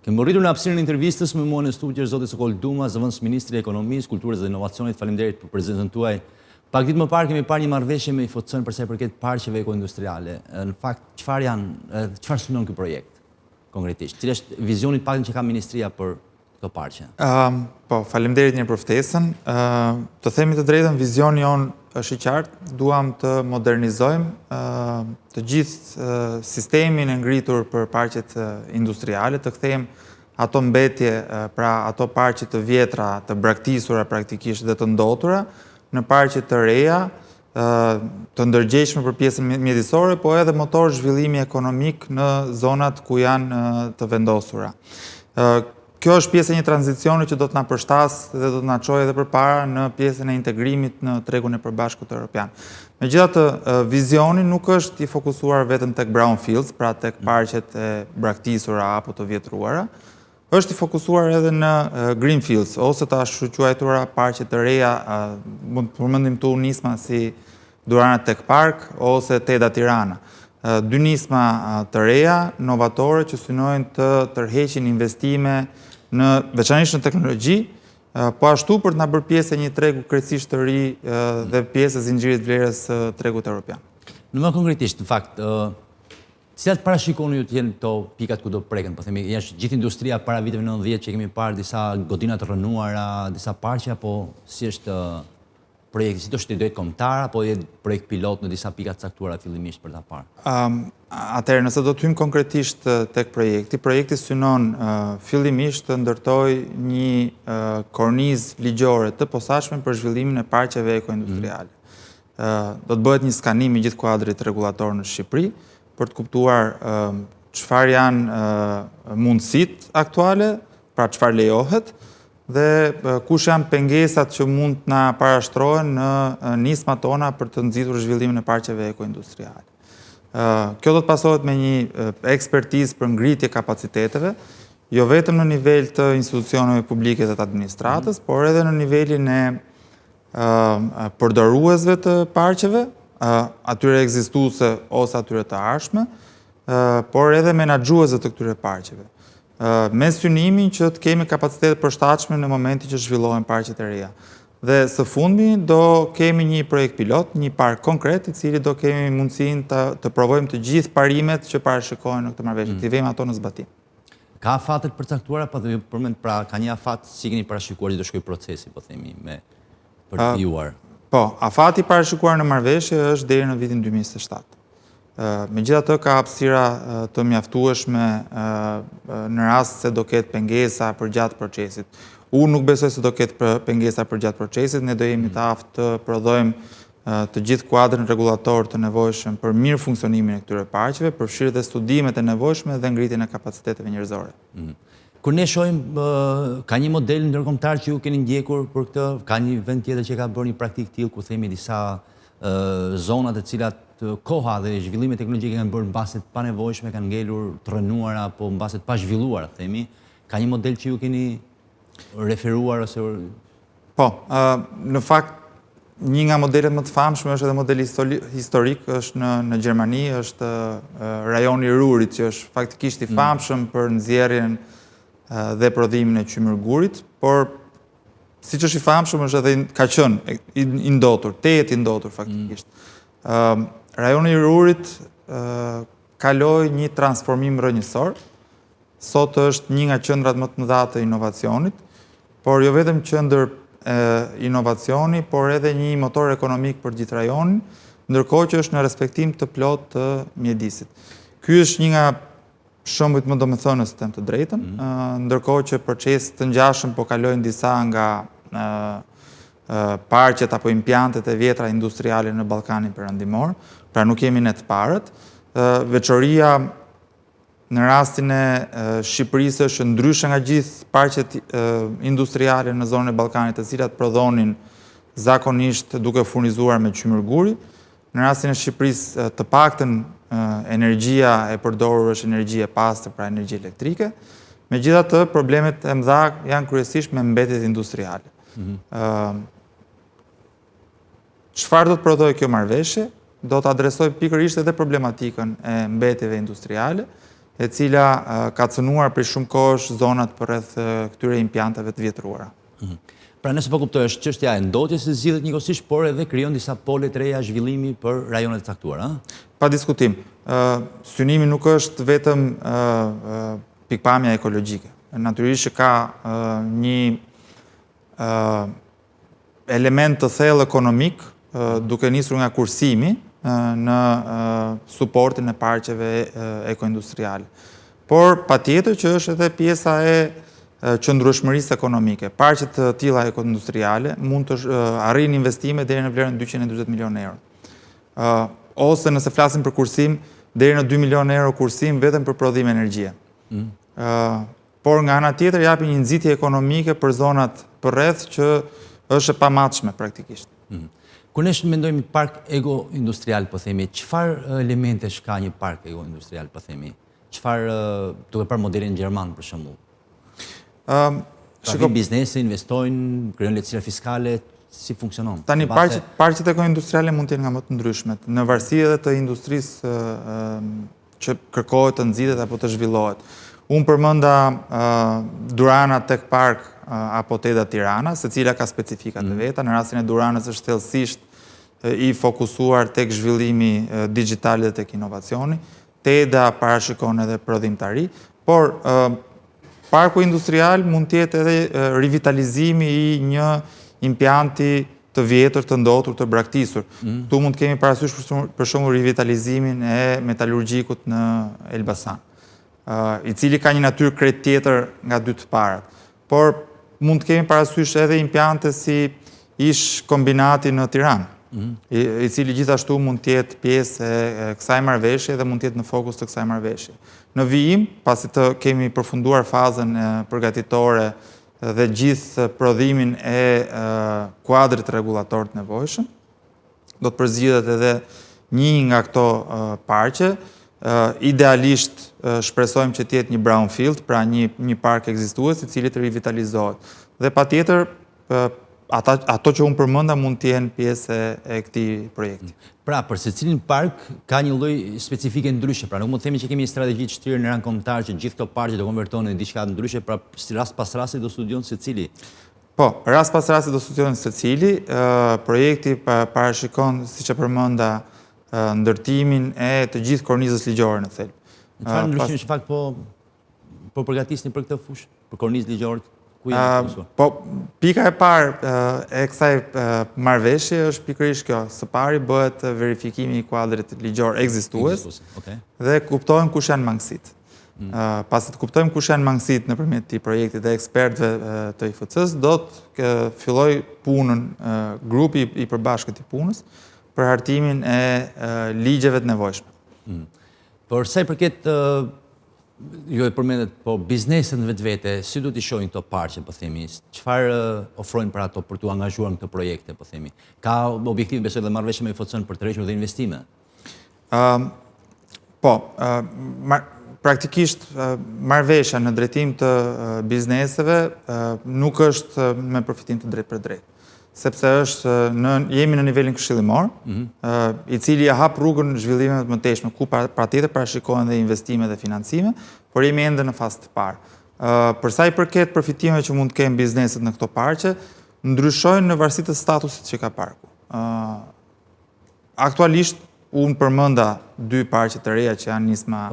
Kemë rritur në hapësirën e intervistës me mua në studio është zoti Sokol Duma, zëvendës ministri i Ekonomisë, Kulturës dhe Inovacionit. Faleminderit për prezencën tuaj. Pak ditë më parë kemi parë një marrëveshje me IFOC-n për sa i përket parqeve ekoindustriale. Në fakt, çfarë synon ky projekt konkretisht? Cili është vizioni i paktën që ka ministria për këto parqe? Po, faleminderit një për ftesën. Të themi të drejtën, vizioni jon është i qartë. Duam të modernizojmë të gjithë sistemin e ngritur për parqet industriale, të kthejmë ato mbetje, pra ato parqe të vjetra, të braktisura praktikisht dhe të ndotura, në parqe të reja, të ndërgjegjshme për pjesën mjedisore, po edhe motor zhvillimi ekonomik në zonat ku janë të vendosura. Kjo është pjesë e një tranzicioni që do të na përshtasë dhe do të na çojë edhe përpara në pjesën e integrimit në tregun e përbashkët evropian. Megjithatë, vizioni nuk është i fokusuar vetëm tek brownfields, pra tek parqet e braktisura apo të vjetruara, është i fokusuar edhe në greenfields, ose të ashtu quajtura parqe të reja, mund të përmendim këtu nisma si Durana Tech Park ose Teda Tirana. Dy nisma të reja, novatore, që synojnë të tërheqin investime në veçanërisht në teknologji, po ashtu për të na bërë pjesë e një tregu krejtësisht të ri dhe pjesë e zinxhirit vlerës tregut evropian. Në më konkretisht, në fakt, cilat parashikoni ju të jenë këto pikat ku do preken? Po themi, është gjithë industria para viteve 90 që kemi parë disa godina të rënuara, disa parqe, apo si është projekti, si do është idejt kombëtar, apo jetë projekt pilot në disa pikat caktuara fillimisht për ta parë? Atëherë, nëse do të hyjmë konkretisht tek projekti synon fillimisht të ndërtoj një kornizë ligjore të posaçme për zhvillimin e parqeve ekoindustriale. Do të bëhet një skanim i gjithë kuadrit rregullator në Shqipëri për të kuptuar çfarë janë mundësitë aktuale, pra çfarë lejohet, dhe kush janë pengesat që mund të na parashtrohen në nismat tona për të nxitur zhvillimin e parqeve ekoindustriale. Kjo do të pasohet me një ekspertizë për ngritje kapaciteteve, jo vetëm në nivel të institucioneve publike dhe të administratës, por edhe në nivelin e përdoruesve të parqeve, atyre ekzistuese ose atyre të ardhshme, por edhe menaxhuesve të këtyre parqeve. Me synimin që të kemi kapacitete përshtatshme në momentin që zhvillohen parqet e reja. Dhe së fundmi do kemi një projekt pilot, një park konkret, i cili do kemi mundësinë të provojmë të gjithë parimet që parashikohen në këtë marrëveshje, të vëmë ato në zbatim. Ka afatet përcaktuara, po dhe përmend, pra ka një afat si keni parashikuar që do shkojë procesi, po themi, për të krijuar. Po, afati parashikuar në marrëveshje është deri në vitin 2027. Megjithatë ka hapësira të mjaftueshme në rast se do ketë pengesa përgjatë procesit. Unë nuk besoj se do ketë pengesa përgjatë procesit, ne do jemi të aftë të prodhojmë të gjithë kuadrin rregullator të nevojshëm për mirë funksionimin e këtyre parqeve, përfshirë dhe studimet e nevojshme dhe ngritjen e kapaciteteve njerëzore. Kur ne shohim, ka një model ndërkombëtar që ju keni ndjekur për këtë, ka një vend tjetër që ka bërë një praktikë tillë, ku themi disa zonat e cilat koha dhe zhvillimet teknologjike kanë bërë mbase të panevojshme, kanë ngelur të rënuara apo mbase të pa zhvilluara, themi. Ka një model që ju keni referuar ose? Po, në fakt një nga modelet më të famshme është edhe modeli historik, është në Gjermani, është rajoni i Rurit, që është faktikisht i famshëm për nxjerrjen dhe prodhimin e qymërgurit, por siç është i famshëm është edhe ka qenë i ndotur, tejet i ndotur faktikisht. Rajoni i Rurit kaloi një transformim rrënjësor. Sot është një nga qendrat më të mëdha të inovacionit, por jo vetëm qendër inovacioni, por edhe një motor ekonomik për gjithë rajonin, ndërkohë që është në respektim të plot të mjedisit. Ky është një nga shembujt më domethënës, të them të drejtën, ndërkohë që proces të ngjashëm po kalojnë disa nga parqet apo impiantet e vjetra industriale në Ballkanin Perëndimor, pra nuk jemi ne të parët. Veçoria në rastin e Shqipërisë është ndryshe nga gjithë parqet industriale në zonën e Ballkanit, të cilat prodhonin zakonisht duke furnizuar me qymërguri. Në rastin e Shqipërisë, të paktën energjia e përdorur është energji e pastër, pra energji elektrike. Megjithatë, problemet e mëdha janë kryesisht me mbetjet industriale. Çfarë do të prodhojë kjo marrëveshje? Do të adresoj pikërisht edhe problematikën e mbetjeve industriale, e cila ka cënuar për shumë kohësh zonat përreth këtyre impianteve të vjetruara. Pra nëse po kuptoj, është çështja e ndotjes së zgjidhet njëkohësisht, por edhe krijon disa pole të reja zhvillimi për rajonet e caktuara, ëh? Pa diskutim. Synimi nuk është vetëm pikpamja ekologjike. Natyrisht që ka një element të thellë ekonomik, duke nisur nga kursimi në suportin e parqeve ekoindustriale. Por patjetër që është edhe pjesa e qëndrueshmërisë ekonomike. Parqet të tilla ekoindustriale mund të arrijnë investime deri në vlerën 240 milionë euro. Ose nëse flasim për kursim, deri në 2 milionë euro kursim vetëm për prodhim energjie. Por nga ana tjetër japi një nxitje ekonomike për zonat përreth që është e pamatshme praktikisht. Kur ne mendojmë park ego-industrial, po themi, çfarë elementesh ka një park ego-industrial, po themi? Çfarë, duke parë modelin gjerman për shembull? Shikoj, biznesi investojnë, krijojnë lehtësira fiskale, si funksionon? Tani parqet eko-industriale mund të jenë nga më të ndryshmet, në varësi edhe të industrisë që kërkohet të nxitet apo të zhvillohet. Unë përmenda Durana Tech Park apo Teda Tirana, secila ka specifikat e veta. Në rastin e Duranës është thellësisht i fokusuar tek zhvillimi digjital dhe tek inovacioni. Teda parashikon edhe prodhimtari, por parku industrial mund të jetë edhe rivitalizimi i një impianti të vjetër, të ndotur, të braktisur. Këtu mund të kemi parasysh për shembull rivitalizimin e metalurgjikut në Elbasan, i cili ka një natyrë krejt tjetër nga dy të parat. Por mund të kemi parasysh edhe impiante si ish kombinati në Tiranë, i cili gjithashtu mund të jetë pjesë e kësaj marrëveshje dhe mund të jetë në fokus të kësaj marrëveshje. Në vijim, pasi të kemi përfunduar fazën përgatitore dhe gjithë prodhimin e kuadrit rregullator të nevojshëm, do të përzgjidhet edhe një nga këto parqe. Idealisht shpresojmë që të jetë një brownfield, pra një park ekzistues i cili të rivitalizohet. Dhe patjetër ato që unë përmenda mund të jenë pjesë e këtij projekti. Pra, për secilin park ka një lloj specifike ndryshe, pra nuk mund të themi që kemi një strategji të shtrirë në rang kombëtar që gjithë këto parqe do konvertohen në diçka ndryshe, pra si rast pas rasti do studion secili. Po, rast pas rasti do studion secili. Projekti parashikon, siç e përmenda, ndërtimin e të gjithë kornizës ligjore në thelb. Çfarë ndryshimi në fakt po përgatisni për këtë fushë, për kornizë ligjore? Po, pika e parë e kësaj marrëveshje është pikërisht kjo. Së pari bëhet verifikimi i kuadrit ligjor ekzistues dhe kuptojmë kush janë mangësitë. Pasi të kuptojmë kush janë mangësitë nëpërmjet këtij projekti dhe ekspertëve të IFC-s, do të filloj punën grupi i përbashkët i punës për hartimin e ligjeve të nevojshme. Por sa i përket jo e përmendet, po bizneset në vetvete, si du t'i shohin këto parqe, po themi, çfarë ofrojnë për ato për t'u angazhuar në këto projekte, po themi? Ka objektiv besoj dhe marrëveshje me IFC-n për të rreshtur dhe investime? Po, praktikisht marrëveshja në drejtim të bizneseve nuk është me përfitim të drejt për drejt, sepse jemi në nivelin këshillimor, i cili hap rrugën zhvillimeve të mëtejshme, ku patjetër parashikohen dhe investime dhe financime, por jemi ende në fazë të parë. Për sa i përket përfitimeve që mund të kenë bizneset në këto parqe, ndryshojnë në varësi të statusit që ka parku. Aktualisht unë përmenda dy parqe të reja që janë nisma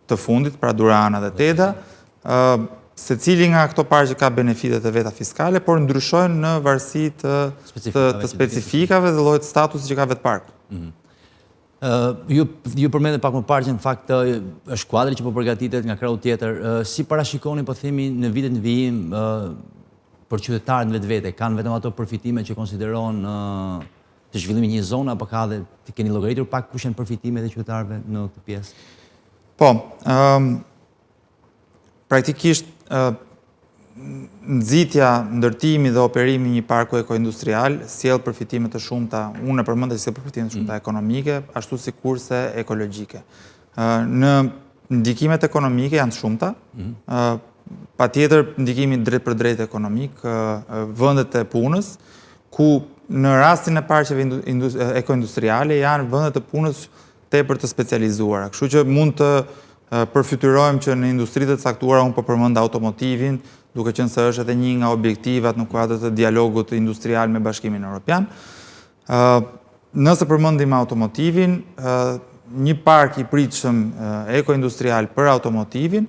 të fundit, pra Durana dhe Teda. Secili nga këto parqe ka benefitet e veta fiskale, por ndryshojnë në varësi të specifikave dhe llojit statusi që ka vetë parku. Ju përmendet pak më parë që në fakt është kuadri që po përgatitet nga krahu tjetër. Si parashikoni, po themi, në vitet në vijim për qytetarët në vetvete, kanë vetëm ato përfitime që konsiderohen të zhvillimit një zone, apo ka dhe të keni llogaritur pak kush janë përfitimet e qytetarëve në këtë pjesë? Po, praktikisht nxitja, ndërtimi dhe operimi një parku ekoindustrial sjell përfitime të shumta, unë e përmenda që sjell përfitime të shumta ekonomike, ashtu si kurse ekologjike. Në ndikimet ekonomike janë të shumta, patjetër ndikimi drejt për drejt ekonomik, vendet e punës, ku në rastin e parqeve ekoindustriale janë vendet e punës tepër të specializuara, kështu që mund të përfytyrojmë që në industritë të caktuara, unë po përmend automotivin, duke qenë se është edhe një nga objektivat në kuadër të dialogut industrial me Bashkimin Evropian. Nëse përmendim automotivin, një park i pritshëm eko-industrial për automotivin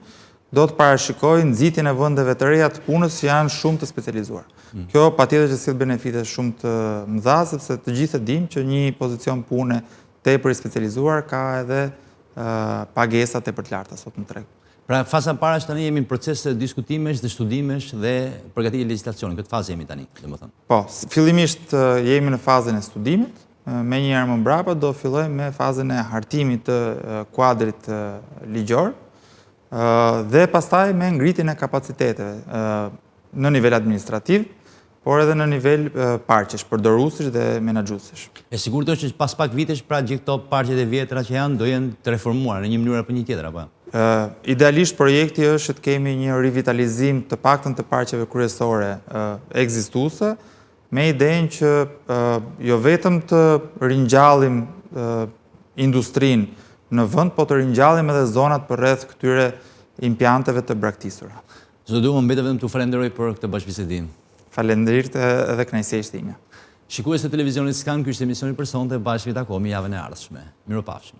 do të parashikojë nxitjen e vendeve të reja të punës që janë shumë të specializuar. Kjo patjetër që sjell benefite shumë të mëdha, sepse të gjithë dimë që një pozicion pune tepër i specializuar ka edhe pagesa tepër të larta sot në treg. Pra faza para është tani jemi në proces të diskutimesh dhe studimesh dhe përgatitje legjislacioni. Këtë fazë jemi tani, domethënë. Po, fillimisht jemi në fazën e studimit. Me një herë më mbrapa do fillojmë me fazën e hartimit të kuadrit ligjor dhe pastaj me ngritjen e kapaciteteve në nivel administrativ, por edhe në nivel parqesh, përdoruesish dhe menaxhuesish. E sigurt është që pas pak vitesh pra gjithë këto parqet e vjetra që janë do jenë të reformuara në një mënyrë apo një tjetër apo? Idealisht projekti është të kemi një rivitalizim të paktën të parqeve kryesore ekzistuese, me idenë që jo vetëm të ringjallim industrinë në vend, po të ringjallim edhe zonat përreth këtyre impianteve të braktisura. Zot Duma, mbetet vetëm t'u falenderoj për këtë bashkëbisedim. Faleminderit edhe kënaqësia ishte ime. Shikues të televizionit Skan, ky ishte emisioni për sonte, bashkë takohemi javën e ardhshme. Miropafshim.